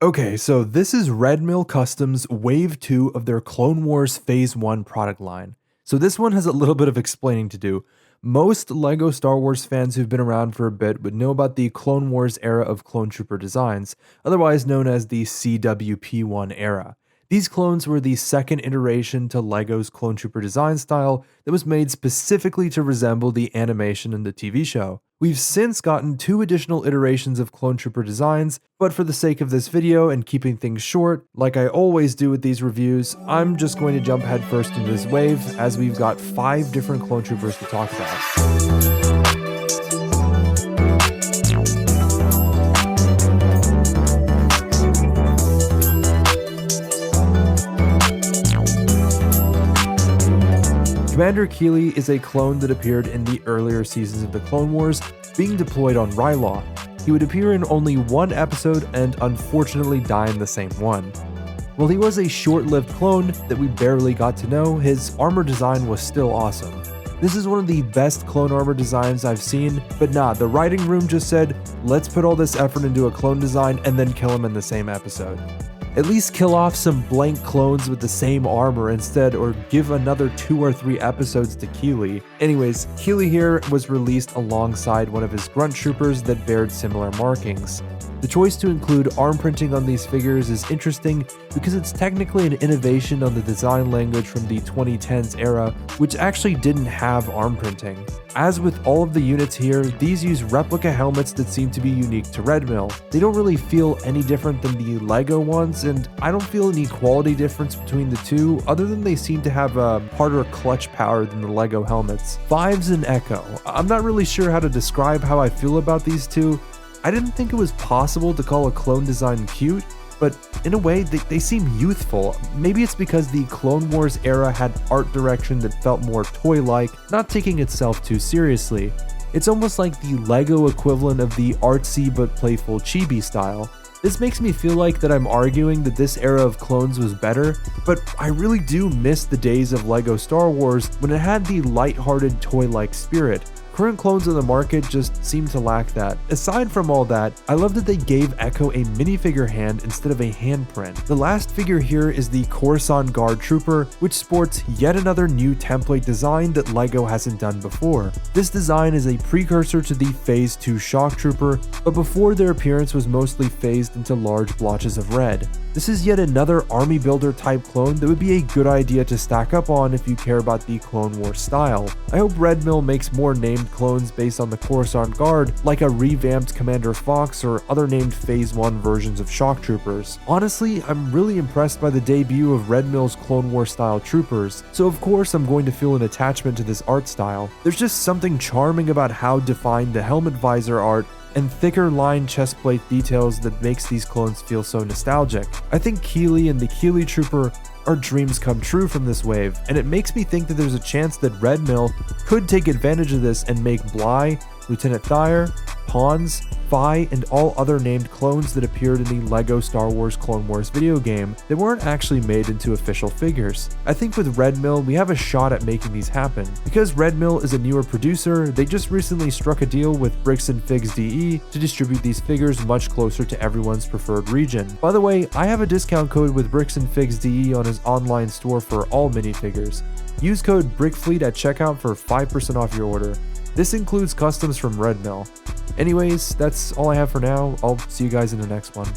Okay, so this is Redmill Custom's Wave 2 of their Clone Wars Phase 1 product line. So this one has a little bit of explaining to do. Most LEGO Star Wars fans who've been around for a bit would know about the Clone Wars era of Clone Trooper designs, otherwise known as the CWP1 era. These clones were the second iteration to LEGO's Clone Trooper design style that was made specifically to resemble the animation in the TV show. We've since gotten 2 additional iterations of Clone Trooper designs, but for the sake of this video and keeping things short, like I always do with these reviews, I'm just going to jump headfirst into this wave as we've got 5 different Clone Troopers to talk about. Commander Keeley is a clone that appeared in the earlier seasons of the Clone Wars, being deployed on Rylaw. He would appear in only one episode and unfortunately die in the same one. While he was a short-lived clone that we barely got to know, his armor design was still awesome. This is one of the best clone armor designs I've seen, but nah, the writing room just said, let's put all this effort into a clone design and then kill him in the same episode. At least kill off some blank clones with the same armor instead, or give another 2 or 3 episodes to Keeley. Anyways, Keeley here was released alongside one of his grunt troopers that bared similar markings. The choice to include arm printing on these figures is interesting because it's technically an innovation on the design language from the 2010s era, which actually didn't have arm printing. As with all of the units here, these use replica helmets that seem to be unique to Redmill. They don't really feel any different than the LEGO ones, and I don't feel any quality difference between the two, other than they seem to have a harder clutch power than the LEGO helmets. Fives and Echo. I'm not really sure how to describe how I feel about these two. I didn't think it was possible to call a clone design cute, but in a way, they seem youthful. Maybe it's because the Clone Wars era had art direction that felt more toy-like, not taking itself too seriously. It's almost like the LEGO equivalent of the artsy but playful chibi style. This makes me feel like that I'm arguing that this era of clones was better, but I really do miss the days of LEGO Star Wars when it had the light-hearted toy-like spirit. Current clones on the market just seem to lack that. Aside from all that, I love that they gave Echo a minifigure hand instead of a handprint. The last figure here is the Coruscant Guard Trooper, which sports yet another new template design that LEGO hasn't done before. This design is a precursor to the Phase 2 Shock Trooper, but before their appearance was mostly phased into large blotches of red. This is yet another army builder type clone that would be a good idea to stack up on if you care about the Clone Wars style. I hope Redmill makes more named clones based on the Coruscant Guard, like a revamped Commander Fox or other named Phase 1 versions of Shock Troopers. Honestly, I'm really impressed by the debut of Redmill's Clone Wars style troopers, so of course I'm going to feel an attachment to this art style. There's just something charming about how defined the helmet visor art and thicker line chestplate details that makes these clones feel so nostalgic. I think Keeley and the Keeley Trooper are dreams come true from this wave, and it makes me think that there's a chance that Redmill could take advantage of this and make Bly, Lieutenant Thayer, Pawns, Phi, and all other named clones that appeared in the LEGO Star Wars Clone Wars video game that weren't actually made into official figures. I think with Redmill, we have a shot at making these happen. Because Redmill is a newer producer, they just recently struck a deal with BrickFleet DE to distribute these figures much closer to everyone's preferred region. By the way, I have a discount code with BrickFleet DE on his online store for all minifigures. Use code BrickFleet at checkout for 5% off your order. This includes customs from Redmill. Anyways, that's all I have for now. I'll see you guys in the next one.